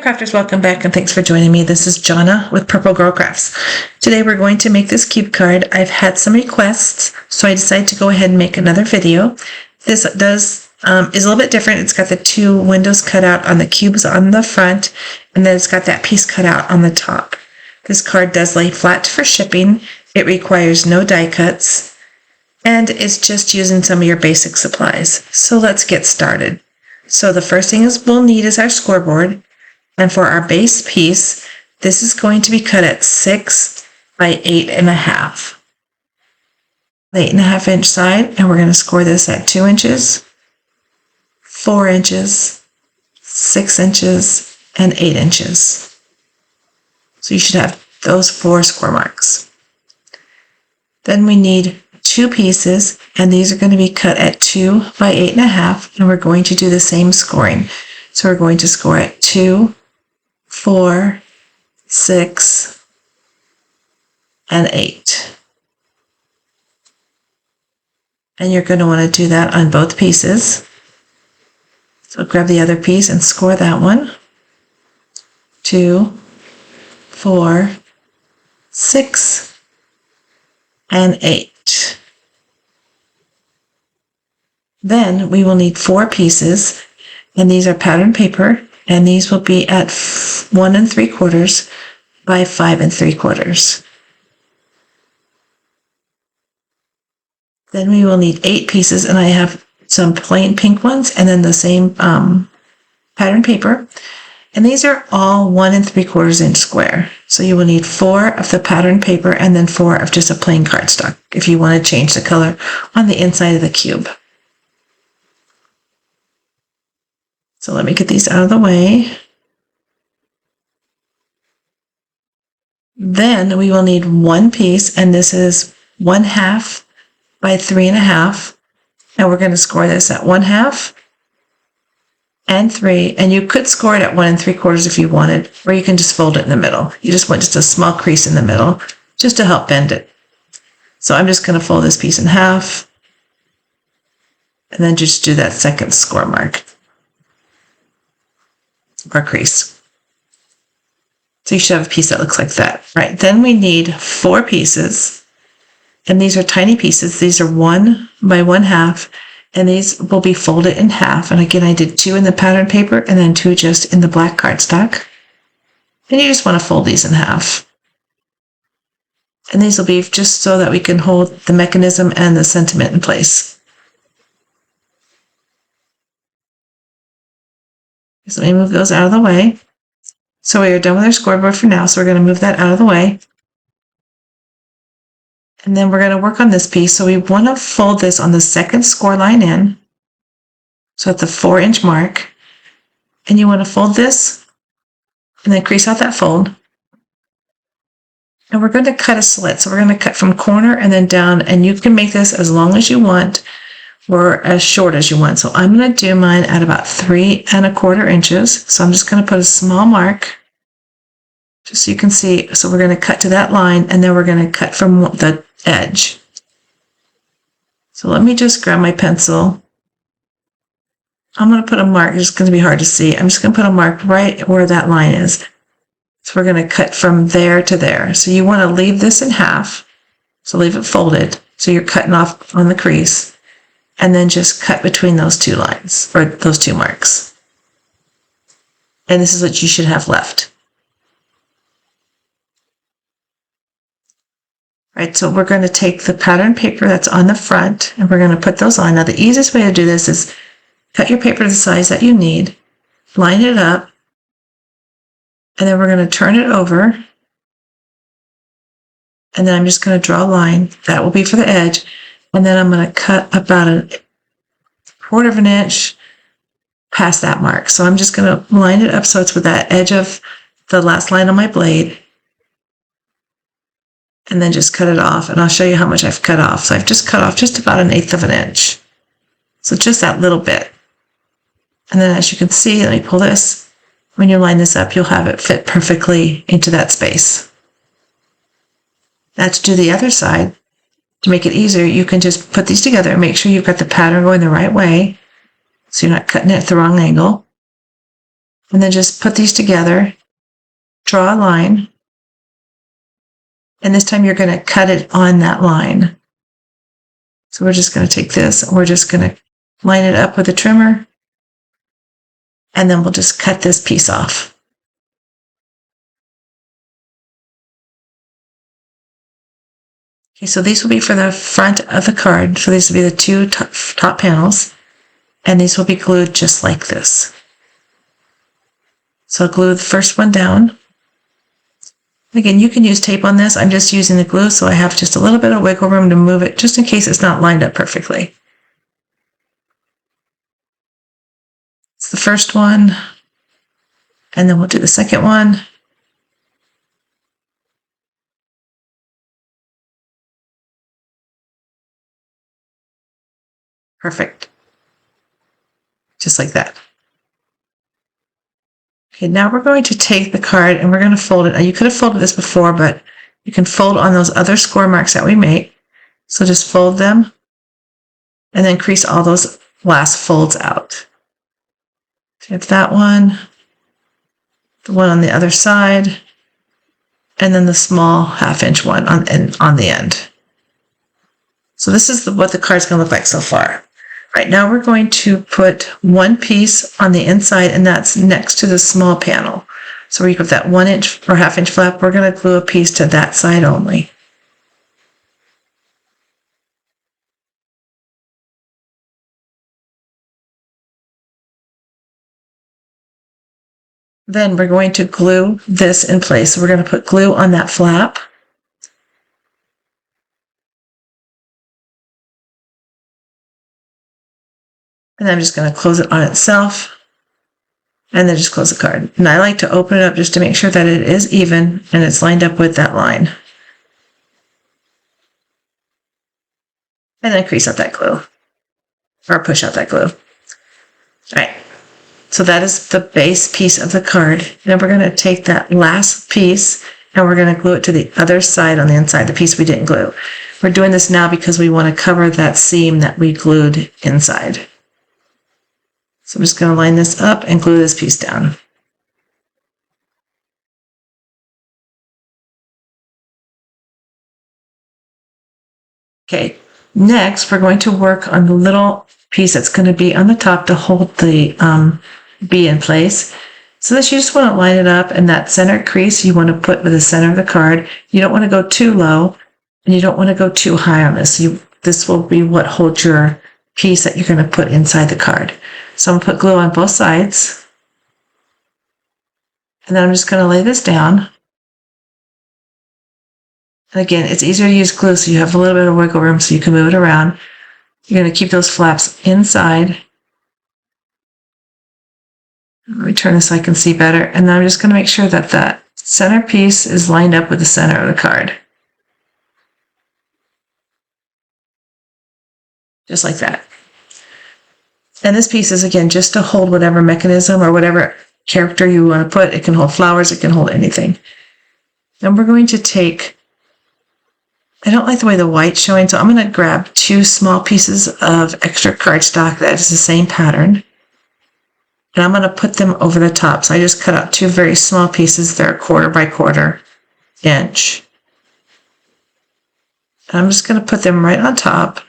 crafters, welcome back and thanks for joining me. This is Jonna with Purple Girl Crafts. Today we're going to make this cube card. I've had some requests, so I decided to go ahead and make another video. This is a little bit different. It's got the two windows cut out on the cubes on the front, and then it's got that piece cut out on the top. This card does lay flat for shipping. It requires no die cuts, and it's just using some of your basic supplies. So let's get started. So the first thing we'll need is our scoreboard. And for our base piece, this is going to be cut at 6 by 8.5. The 8.5 inch side, and we're going to score this at 2 inches, 4 inches, 6 inches, and 8 inches. So you should have those 4 score marks. Then we need 2 pieces, and these are going to be cut at 2 by 8.5, and we're going to do the same scoring. So we're going to score at 2, 4, 6, and 8. And you're going to want to do that on both pieces. So grab the other piece and score that one. 2, 4, 6, and 8. Then we will need 4 pieces, and these are pattern paper, and these will be at 1 3/4 by 5 3/4. Then we will need 8 pieces, and I have some plain pink ones and then the same pattern paper. And these are all 1 3/4 inch square. So you will need 4 of the pattern paper and then 4 of just a plain cardstock if you want to change the color on the inside of the cube. So let me get these out of the way. Then we will need 1 piece, and this is 1/2 by 3.5. And we're going to score this at 1/2 and 3. And you could score it at 1 3/4 if you wanted, or you can just fold it in the middle. You just want just a small crease in the middle, just to help bend it. So I'm just going to fold this piece in half, and then just do that second score mark, or crease. So you should have a piece that looks like that. Right, then we need 4 pieces, and these are tiny pieces. These are 1 by 1/2, and these will be folded in half. And again, I did 2 in the pattern paper and then 2 just in the black cardstock. And you just want to fold these in half. And these will be just so that we can hold the mechanism and the sentiment in place. So let me move those out of the way. So we are done with our scoreboard for now, so we're going to move that out of the way. And then we're going to work on this piece. So we want to fold this on the second score line in, so at the 4 inch mark. And you want to fold this and then crease out that fold. And we're going to cut a slit. So we're going to cut from corner and then down, and you can make this as long as you want or as short as you want. So I'm going to do mine at about 3 1/4 inches. So I'm just going to put a small mark just so you can see. So we're going to cut to that line, and then we're going to cut from the edge. So let me just grab my pencil. I'm going to put a mark. It's going to be hard to see. I'm just going to put a mark right where that line is. So we're going to cut from there to there. So you want to leave this in half. So leave it folded. So you're cutting off on the crease. And then just cut between those 2 lines, or those 2 marks. And this is what you should have left. Right, so we're going to take the pattern paper that's on the front, and we're going to put those on. Now the easiest way to do this is cut your paper to the size that you need, line it up, and then we're going to turn it over. And then I'm just going to draw a line. That will be for the edge. And then I'm going to cut about 1/4 inch past that mark. So I'm just going to line it up so it's with that edge of the last line on my blade. And then just cut it off. And I'll show you how much I've cut off. So I've just cut off just about 1/8 inch. So just that little bit. And then as you can see, let me pull this. When you line this up, you'll have it fit perfectly into that space. Now to do the other side, to make it easier, you can just put these together and make sure you've got the pattern going the right way, so you're not cutting it at the wrong angle. And then just put these together, draw a line, and this time you're going to cut it on that line. So we're just going to take this and we're just going to line it up with a trimmer, and then we'll just cut this piece off. Okay, so these will be for the front of the card. So these will be the two top panels, and these will be glued just like this. So I'll glue the first one down. Again, you can use tape on this. I'm just using the glue, so I have just a little bit of wiggle room to move it, just in case it's not lined up perfectly. It's the first one, and then we'll do the second one. Perfect. Just like that. Okay, now we're going to take the card and we're going to fold it. Now you could have folded this before, but you can fold on those other score marks that we make. So just fold them and then crease all those last folds out. So you have that one, the one on the other side, and then the small 1/2 inch one on the end. So this is what the card's going to look like so far. Right now we're going to put one piece on the inside, and that's next to the small panel. So where you put that 1 inch or 1/2 inch flap, we're going to glue a piece to that side only. Then we're going to glue this in place. So we're going to put glue on that flap. And I'm just going to close it on itself, and then just close the card. And I like to open it up just to make sure that it is even and it's lined up with that line. And then crease out that glue, or push out that glue. All right, so that is the base piece of the card. Then we're going to take that last piece and we're going to glue it to the other side on the inside, the piece we didn't glue. We're doing this now because we want to cover that seam that we glued inside. So I'm just going to line this up and glue this piece down. Okay, next we're going to work on the little piece that's going to be on the top to hold the B in place. So this, you just want to line it up, and that center crease you want to put with the center of the card. You don't want to go too low, and you don't want to go too high on this. This will be what holds your piece that you're going to put inside the card. So I'm going to put glue on both sides. And then I'm just going to lay this down. And again, it's easier to use glue so you have a little bit of wiggle room so you can move it around. You're going to keep those flaps inside. Let me turn this so I can see better. And then I'm just going to make sure that that center piece is lined up with the center of the card. Just like that. And this piece is, again, just to hold whatever mechanism or whatever character you want to put. It can hold flowers, it can hold anything. Then we're going to take, I don't like the way the white's showing, so I'm going to grab 2 small pieces of extra cardstock that is the same pattern. And I'm going to put them over the top. So I just cut out 2 very small pieces. They're 1/4 by 1/4 inch. And I'm just going to put them right on top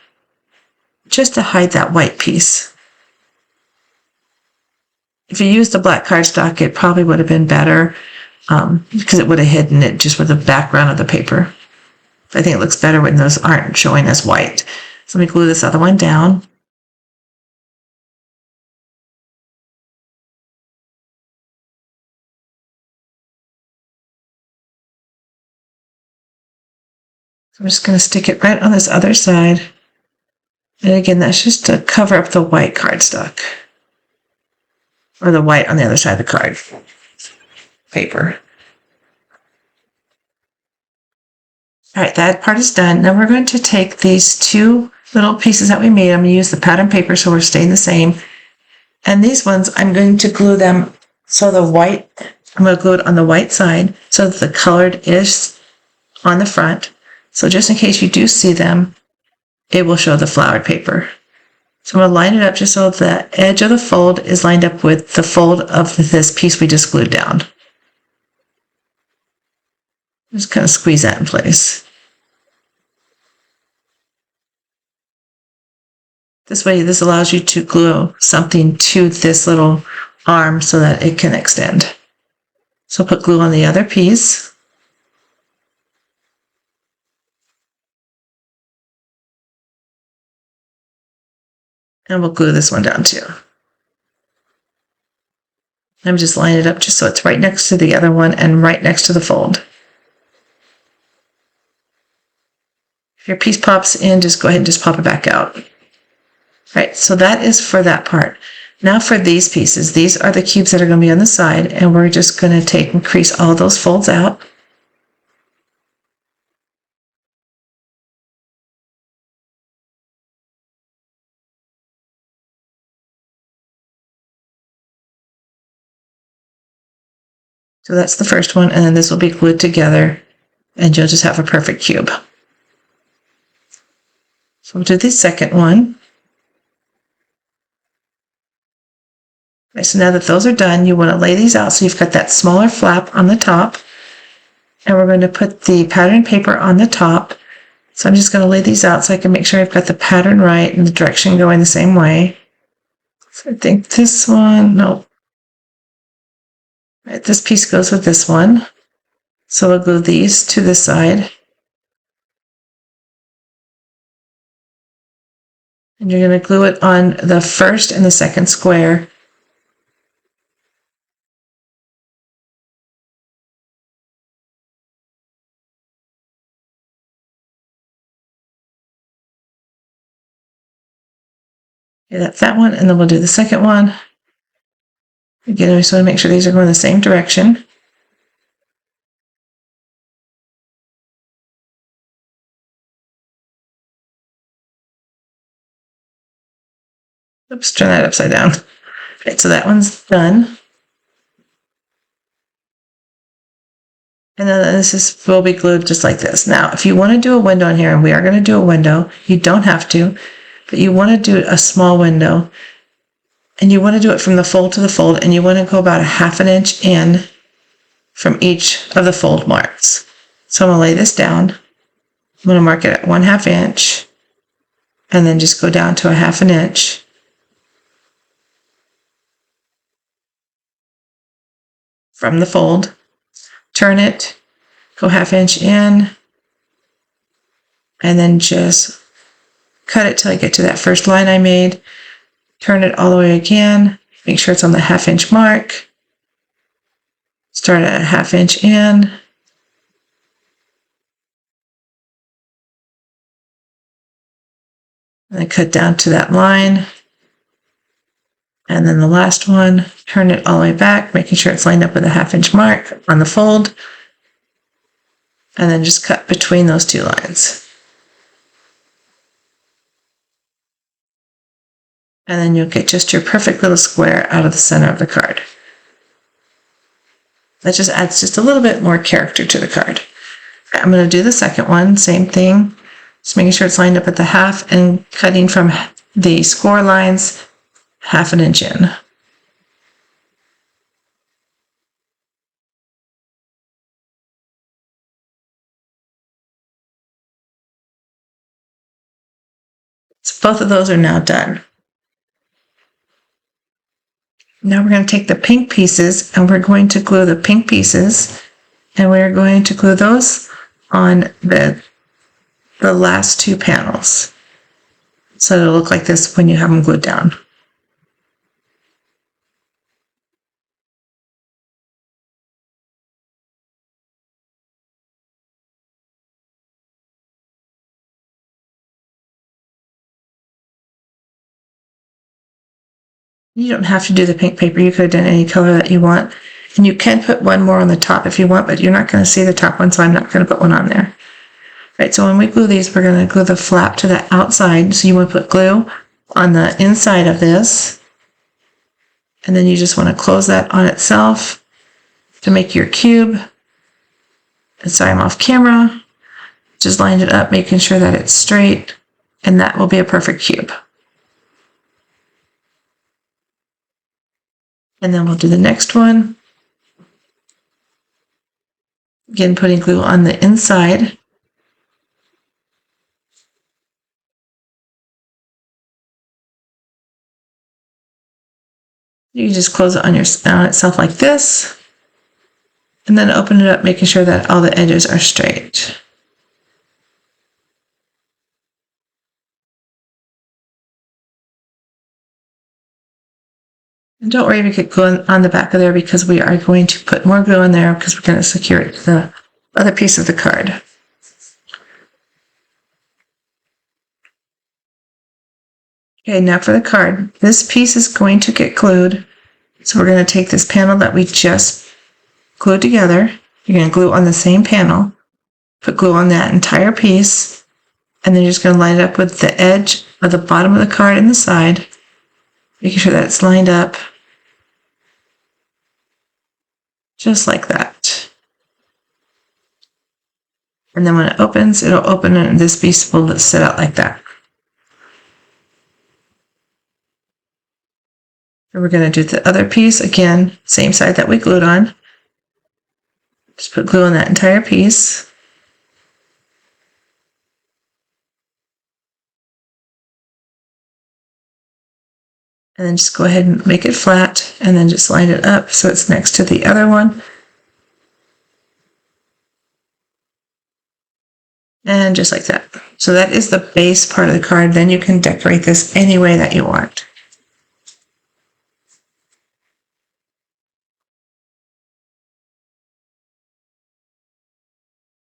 just to hide that white piece. If you used the black cardstock, it probably would have been better because it would have hidden it just with the background of the paper. I think it looks better when those aren't showing as white. So let me glue this other one down. So I'm just going to stick it right on this other side. And again, that's just to cover up the white cardstock, or the white on the other side of the card paper. All right, that part is done. Now we're going to take these 2 little pieces that we made. I'm going to use the pattern paper so we're staying the same. And these ones, I'm going to glue them so the white, I'm going to glue it on the white side so that the colored is on the front. So just in case you do see them, it will show the flowered paper. So I'm going to line it up just so the edge of the fold is lined up with the fold of this piece we just glued down. Just kind of squeeze that in place. This way, this allows you to glue something to this little arm so that it can extend. So put glue on the other piece. And we'll glue this one down too. I'm just lining it up just so it's right next to the other one and right next to the fold. If your piece pops in, just go ahead and just pop it back out. Right, so that is for that part. Now for these pieces, these are the cubes that are going to be on the side, and we're just going to take and crease all those folds out. So that's the first one, and then this will be glued together, and you'll just have a perfect cube. So we'll do the second one. Okay, so now that those are done, you want to lay these out so you've got that smaller flap on the top. And we're going to put the pattern paper on the top. So I'm just going to lay these out so I can make sure I've got the pattern right and the direction going the same way. So I think this one, no. Right, this piece goes with this one. So we'll glue these to this side. And you're going to glue it on the first and the second square. Okay, that's that one, and then we'll do the second one. Again, I just want to make sure these are going the same direction. Oops, turn that upside down. Okay, so that one's done. And then this will be glued just like this. Now, if you want to do a window in here, and we are going to do a window, you don't have to, but you want to do a small window. And you want to do it from the fold to the fold, and you want to go about 1/2 inch in from each of the fold marks. So I'm going to lay this down. I'm going to mark it at 1/2 inch, and then just go down to 1/2 inch. From the fold, turn it, go 1/2 inch in, and then just cut it till I get to that first line I made. Turn it all the way again, make sure it's on the 1/2 inch mark. Start at 1/2 inch in. And then cut down to that line. And then the last one, turn it all the way back, making sure it's lined up with a 1/2 inch mark on the fold. And then just cut between those two lines. And then you'll get just your perfect little square out of the center of the card. That just adds just a little bit more character to the card. I'm going to do the second one, same thing. Just making sure it's lined up at the 1/2 and cutting from the score lines 1/2 inch in. So both of those are now done. Now we're going to take the pink pieces and we're going to glue the pink pieces, and we're going to glue those on the last two panels. So it'll look like this when you have them glued down. You don't have to do the pink paper. You could have done any color that you want. And you can put one more on the top if you want, but you're not going to see the top one, so I'm not going to put one on there. Right, so when we glue these, we're going to glue the flap to the outside. So you want to put glue on the inside of this. And then you just want to close that on itself to make your cube. And sorry, I'm off camera. Just lined it up, making sure that it's straight. And that will be a perfect cube. And then we'll do the next one. Again, putting glue on the inside. You can just close it on itself like this, and then open it up, making sure that all the edges are straight. And don't worry if you get glue on the back of there, because we are going to put more glue on there because we're going to secure it to the other piece of the card. Okay, now for the card. This piece is going to get glued. So we're going to take this panel that we just glued together. You're going to glue on the same panel, put glue on that entire piece, and then you're just going to line it up with the edge of the bottom of the card and the side, making sure that it's lined up just like that. And then when it opens, it'll open and this piece will sit out like that. And we're going to do the other piece again, same side that we glued on. Just put glue on that entire piece. And then just go ahead and make it flat, and then just line it up so it's next to the other one. And just like that. So that is the base part of the card. Then you can decorate this any way that you want.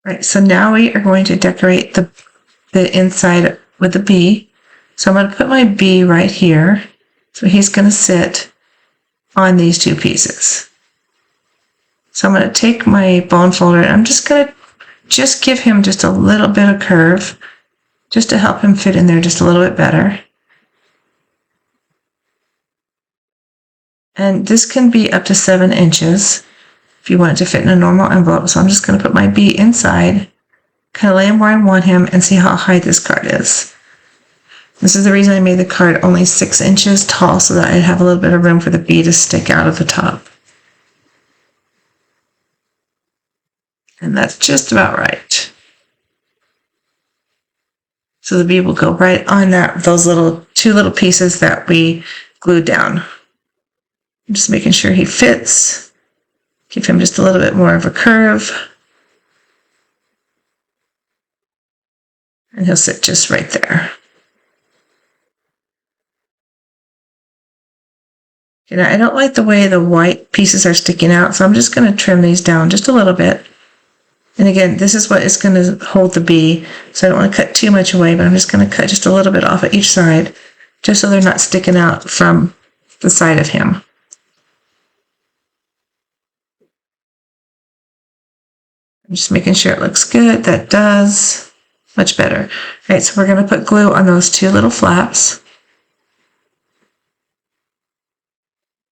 All right, so now we are going to decorate the inside with the bee. So I'm going to put my bee right here. So he's going to sit on these two pieces. So I'm going to take my bone folder and I'm just going to give him just a little bit of curve, just to help him fit in there just a little bit better. And this can be up to 7 inches if you want it to fit in a normal envelope. So I'm just going to put my bee inside, kind of lay him where I want him, and see how high this card is. This is the reason I made the card only 6 inches tall, so that I'd have a little bit of room for the bee to stick out of the top. And that's just about right. So the bee will go right on those two little pieces that we glued down. I'm just making sure he fits. Give him just a little bit more of a curve. And he'll sit just right there. You know, I don't like the way the white pieces are sticking out, so I'm just going to trim these down just a little bit. And again, this is what is going to hold the bee, so I don't want to cut too much away, but I'm just going to cut just a little bit off of each side, just so they're not sticking out from the side of him. I'm just making sure it looks good. That does. Much better. All right, so we're going to put glue on those two little flaps.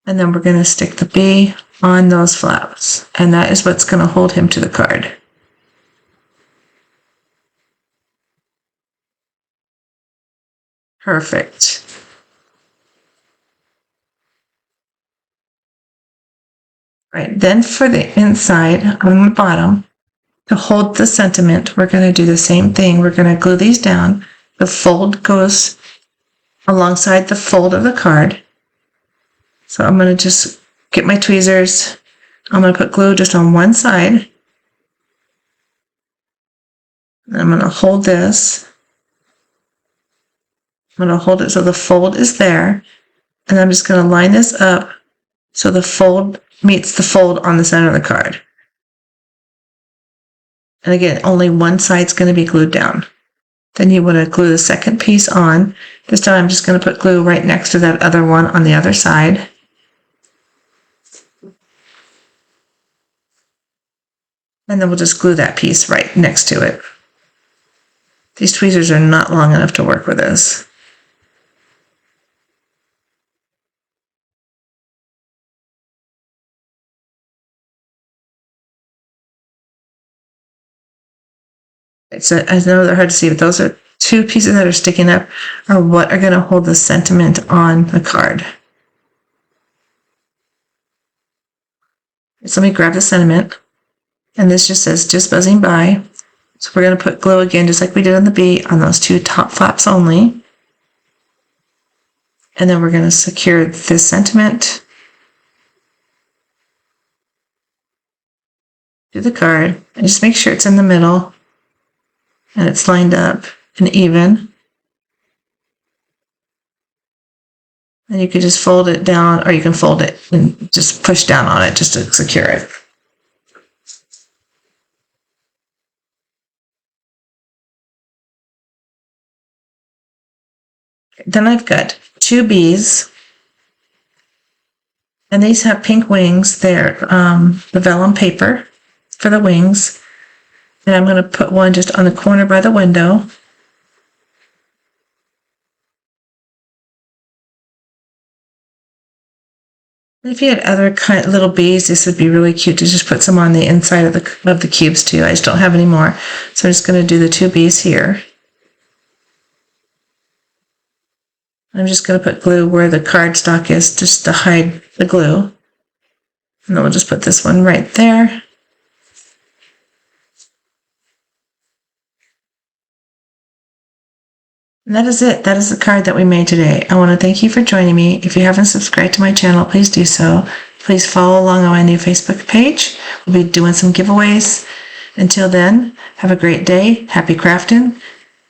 And then we're going to stick the bee on those flaps. And that is what's going to hold him to the card. Perfect. Right, then for the inside on the bottom, to hold the sentiment, we're going to do the same thing. We're going to glue these down. The fold goes alongside the fold of the card. So I'm going to just get my tweezers. I'm going to put glue just on one side. And I'm going to hold this. I'm going to hold it so the fold is there. And I'm just going to line this up so the fold meets the fold on the center of the card. And again, only one side's going to be glued down. Then you want to glue the second piece on. This time I'm just going to put glue right next to that other one on the other side. And then we'll just glue that piece right next to it. These tweezers are not long enough to work with this. I know they're hard to see, but those are two pieces that are sticking up are what are going to hold the sentiment on the card. So let me grab the sentiment. And this just says, just buzzing by. So we're going to put glue again, just like we did on the bee, on those two top flaps only. And then we're going to secure this sentiment to the card. And just make sure it's in the middle and it's lined up and even. And you could just fold it down, or you can fold it and just push down on it just to secure it. Then I've got two bees, and these have pink wings. They're the vellum paper for the wings. And I'm going to put one just on the corner by the window. If you had other little bees, this would be really cute to just put some on the inside of the cubes too. I just don't have any more, so I'm just going to do the two bees here. I'm just going to put glue where the cardstock is, just to hide the glue. And then we'll just put this one right there. And that is it. That is the card that we made today. I want to thank you for joining me. If you haven't subscribed to my channel, please do so. Please follow along on my new Facebook page. We'll be doing some giveaways. Until then, have a great day. Happy crafting.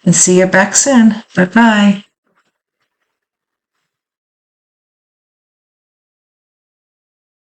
And see you back soon. Bye-bye.